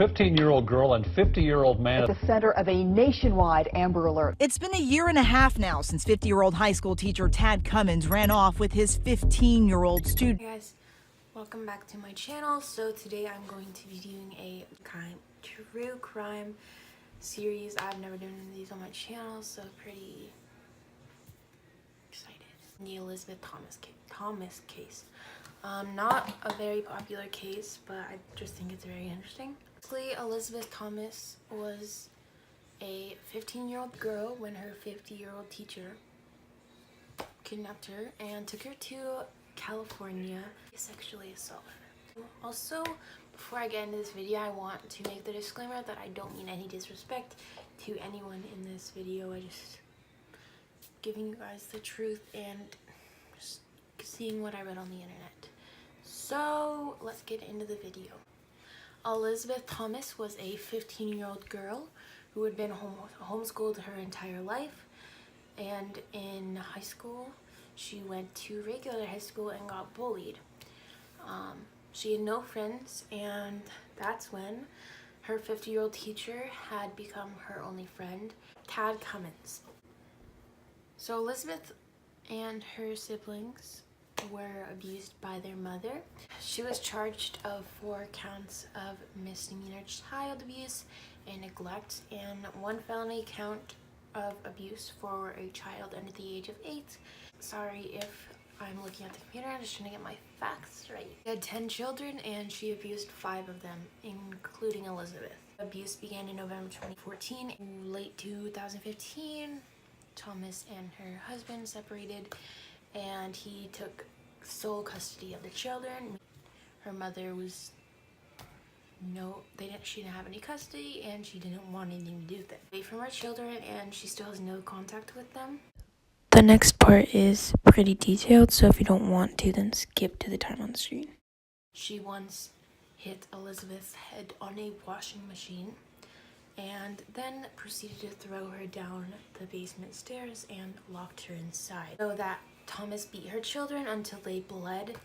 15-year-old girl and 50-year-old man at the center of a nationwide Amber Alert. It's been a year and a half now since 50-year-old high school teacher Tad Cummins ran off with his 15-year-old student. Hey guys, welcome back to my channel. So today I'm going to be doing a true crime series. I've never done these on my channel, so pretty excited. The Elizabeth Thomas case. Not a very popular case, but I just think it's very interesting. Basically, Elizabeth Thomas was a 15-year-old girl when her 50-year-old teacher kidnapped her and took her to California to sexually assault her. Also, before I get into this video, I want to make the disclaimer that I don't mean any disrespect to anyone in this video. I just giving you guys the truth and just seeing what I read on the internet. So let's get into the video. Elizabeth Thomas was a 15-year-old girl who had been homeschooled her entire life, and in high school she went to regular high school and got bullied. She had no friends, and that's when her 50-year-old teacher had become her only friend, Tad Cummins. So Elizabeth and her siblings were abused by their mother. She was charged of 4 counts of misdemeanor child abuse and neglect, and 1 felony count of abuse for a child under the age of 8. Sorry if I'm looking at the computer, I'm just trying to get my facts right. She had 10 children and she abused 5 of them, including Elizabeth. Abuse began in November 2014. In late 2015, Thomas and her husband separated, and he took sole custody of the children. Her mother was she didn't have any custody, and she didn't want anything to do with them. Away from her children, and she still has no contact with them. The next part is pretty detailed, so if you don't want to, then skip to the time on the screen. She once hit Elizabeth's head on a washing machine, and then proceeded to throw her down the basement stairs and locked her inside. So that Thomas beat her children until they bled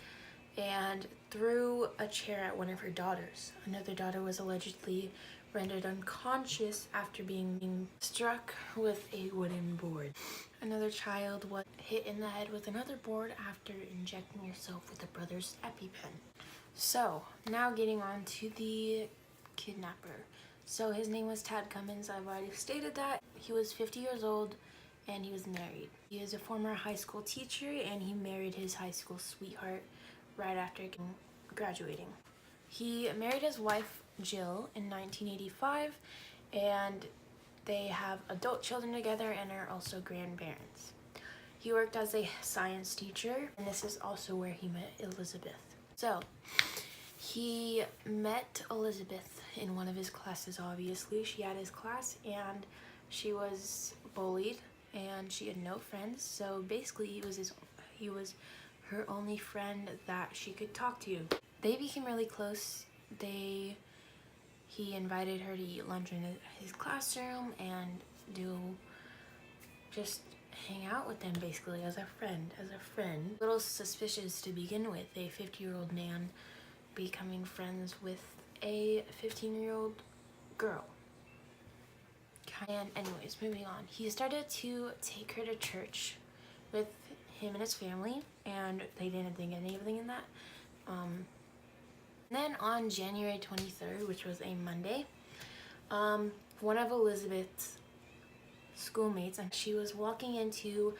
and threw a chair at one of her daughters. Another daughter was allegedly rendered unconscious after being struck with a wooden board. Another child was hit in the head with another board after injecting herself with a brother's EpiPen. So, now getting on to the kidnapper. So his name was Tad Cummins. I've already stated that. He was 50 years old and he was married. He is a former high school teacher, and he married his high school sweetheart right after graduating. He married his wife Jill in 1985, and they have adult children together and are also grandparents. He worked as a science teacher, and this is also where he met Elizabeth. So he met Elizabeth in one of his classes. Obviously she had his class, and she was bullied and she had no friends, so basically he was her only friend that she could talk to. They became really close. He invited her to eat lunch in his classroom and just hang out with them basically as a friend. A little suspicious to begin with, a 50-year-old man becoming friends with a 15-year-old girl. And anyways, moving on. He started to take her to church with him and his family, and they didn't think anything in that. Then on January 23rd, which was a Monday, one of Elizabeth's schoolmates, and she was walking into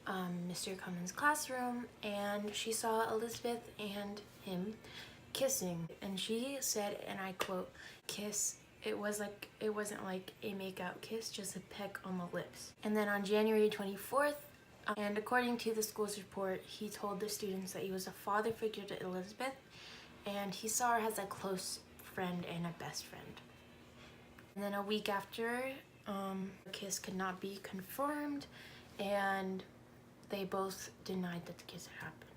Mr. Cummins' classroom, and she saw Elizabeth and him kissing, and she said, and I quote, "kiss." It wasn't like a make-out kiss, just a peck on the lips. And then on January 24th, and according to the school's report, he told the students that he was a father figure to Elizabeth, and he saw her as a close friend and a best friend. And then a week after, the kiss could not be confirmed, and they both denied that the kiss had happened.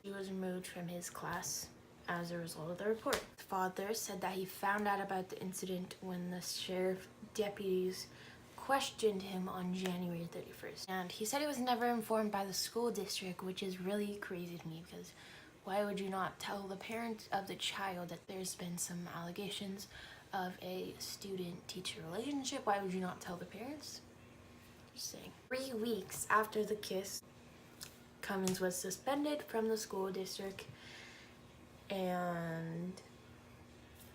He was removed from his class as a result of the report. His father said that he found out about the incident when the sheriff deputies questioned him on January 31st. And he said he was never informed by the school district, which is really crazy to me, because Why would you not tell the parents of the child that there's been some allegations of a student-teacher relationship? Why would you not tell the parents? Just saying. 3 weeks after the kiss, Cummins was suspended from the school district, and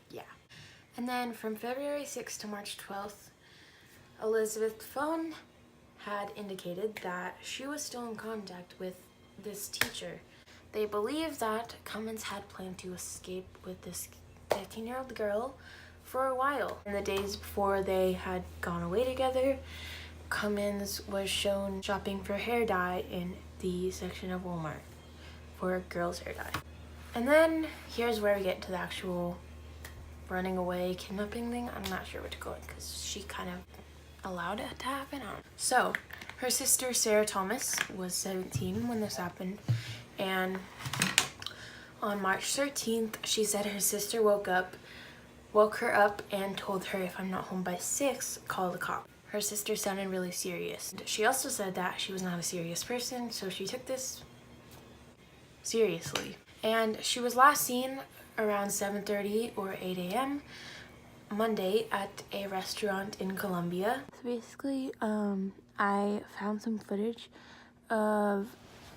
yeah. And then from February 6th to March 12th, Elizabeth's phone had indicated that she was still in contact with this teacher. They believe that Cummins had planned to escape with this 15-year-old girl for a while. In the days before they had gone away together, Cummins was shown shopping for hair dye in the section of Walmart for girls' hair dye. And then here's where we get to the actual running away, kidnapping thing. I'm not sure where to go because she kind of allowed it to happen. So her sister Sarah Thomas was 17 when this happened, and on March 13th she said her sister woke her up and told her, if I'm not home by 6, call the cop. Her sister sounded really serious. She also said that she was not a serious person, so she took this seriously. And she was last seen around 7:30 or 8 a.m. Monday at a restaurant in Columbia. So basically, I found some footage of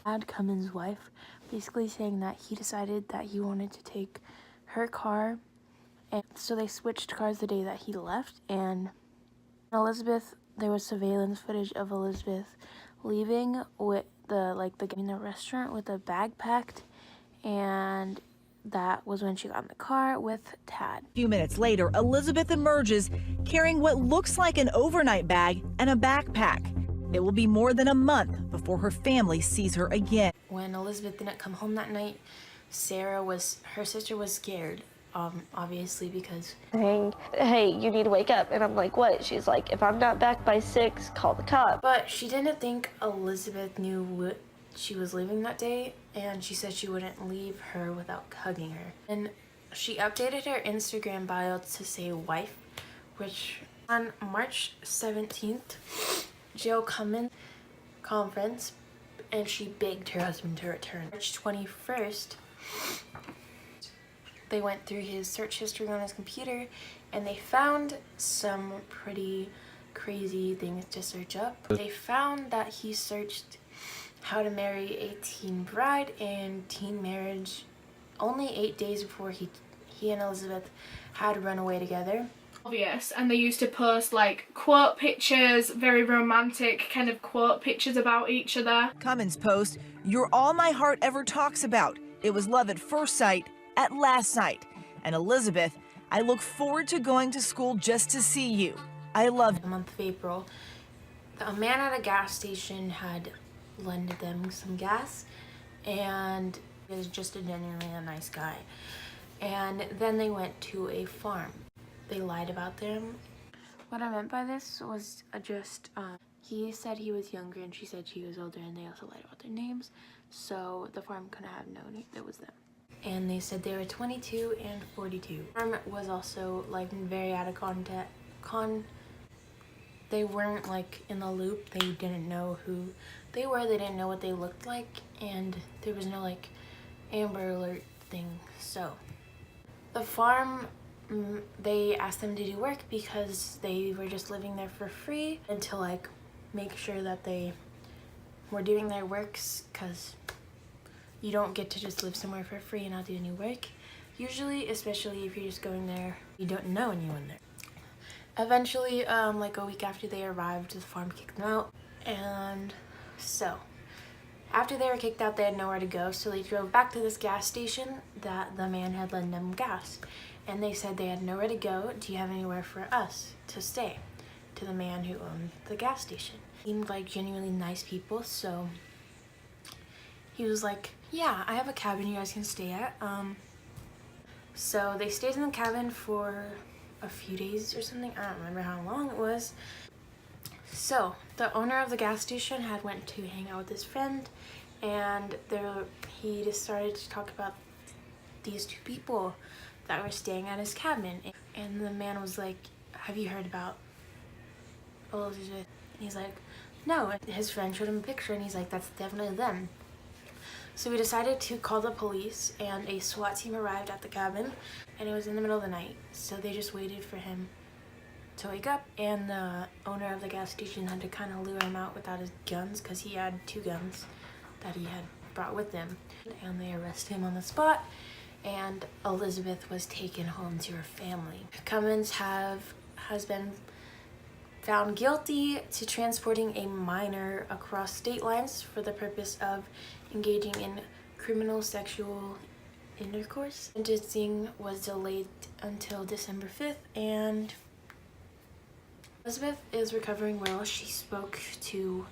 Tad Cummins' wife basically saying that he decided that he wanted to take her car, and so they switched cars the day that he left. And Elizabeth, there was surveillance footage of Elizabeth leaving with the restaurant with a bag packed, and that was when she got in the car with Tad. A few minutes later, Elizabeth emerges carrying what looks like an overnight bag and a backpack. It will be more than a month before her family sees her again. When Elizabeth didn't come home that night, her sister was scared, obviously, because saying, hey, you need to wake up. And I'm like, what? She's like, if I'm not back by 6, call the cop. But she didn't think Elizabeth knew what she was leaving that day, and she said she wouldn't leave her without hugging her. And she updated her Instagram bio to say wife, which on March 17th, Jill Cummins conference, and she begged her husband to return. March 21st, they went through his search history on his computer, and they found some pretty crazy things to search up. They found that he searched how to marry a teen bride and teen marriage only 8 days before he and Elizabeth had run away together. Obvious, and they used to post like quote pictures, very romantic kind of quote pictures about each other. Cummins post, "You're all my heart ever talks about. It was love at first sight, at last sight." And Elizabeth, "I look forward to going to school just to see you. I love you." The month of April, a man at a gas station had lended them some gas, and he was just genuinely a nice guy. And then they went to a farm. They lied about them. What I meant by this was he said he was younger and she said she was older, and they also lied about their names, so the farm couldn't have known it was them. And they said they were 22 and 42. The farm was also like very out of contact. They weren't like in the loop. They didn't know who they were. They didn't know what they looked like, and there was no like Amber Alert thing. So the farm, they asked them to do work because they were just living there for free, and to like make sure that they were doing their works, because you don't get to just live somewhere for free and not do any work usually, especially if you're just going there, you don't know anyone there. Eventually, like a week after they arrived, the farm kicked them out. And so after they were kicked out, they had nowhere to go, so they drove back to this gas station that the man had lent them gas. And they said they had nowhere to go. "Do you have anywhere for us to stay?" to the man who owned the gas station. Seemed like genuinely nice people, so he was like, "Yeah, I have a cabin you guys can stay at." So they stayed in the cabin for a few days or something. I don't remember how long it was. So the owner of the gas station had went to hang out with his friend, and he just started to talk about these two people that were staying at his cabin. And the man was like, "Have you heard about Elizabeth?" And he's like, "No." And his friend showed him a picture, and he's like, "That's definitely them." So we decided to call the police, and a SWAT team arrived at the cabin, and it was in the middle of the night. So they just waited for him to wake up, and the owner of the gas station had to kind of lure him out without his guns, because he had 2 guns that he had brought with him. And they arrested him on the spot, and Elizabeth was taken home to her family. Cummins has been found guilty to transporting a minor across state lines for the purpose of engaging in criminal sexual intercourse. Sentencing was delayed until December 5th, and Elizabeth is recovering well. She spoke to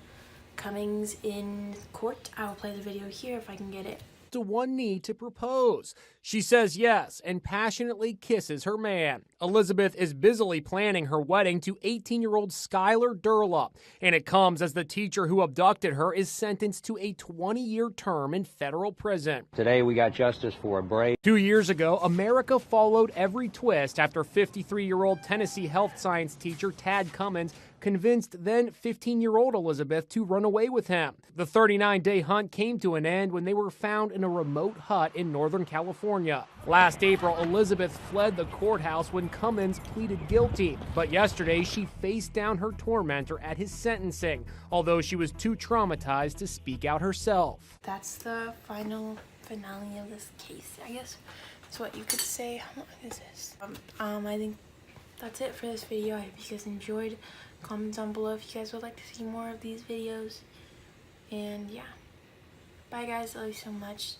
Cummings in court. I will play the video here if I can get it. To one knee to propose. She says yes and passionately kisses her man. Elizabeth is busily planning her wedding to 18-year-old Skylar Durla, and it comes as the teacher who abducted her is sentenced to a 20-year term in federal prison. Today we got justice for a brave. 2 years ago, America followed every twist after 53-year-old Tennessee health science teacher Tad Cummins convinced then 15-year-old Elizabeth to run away with him. The 39-day hunt came to an end when they were found in a remote hut in Northern California. Last April, Elizabeth fled the courthouse when Cummins pleaded guilty, but yesterday she faced down her tormentor at his sentencing, although she was too traumatized to speak out herself. That's the finale of this case, I guess that's what you could say. How long is this? I think that's it for this video. I hope you guys enjoyed. Comment down below if you guys would like to see more of these videos. And yeah, bye guys, I love you so much.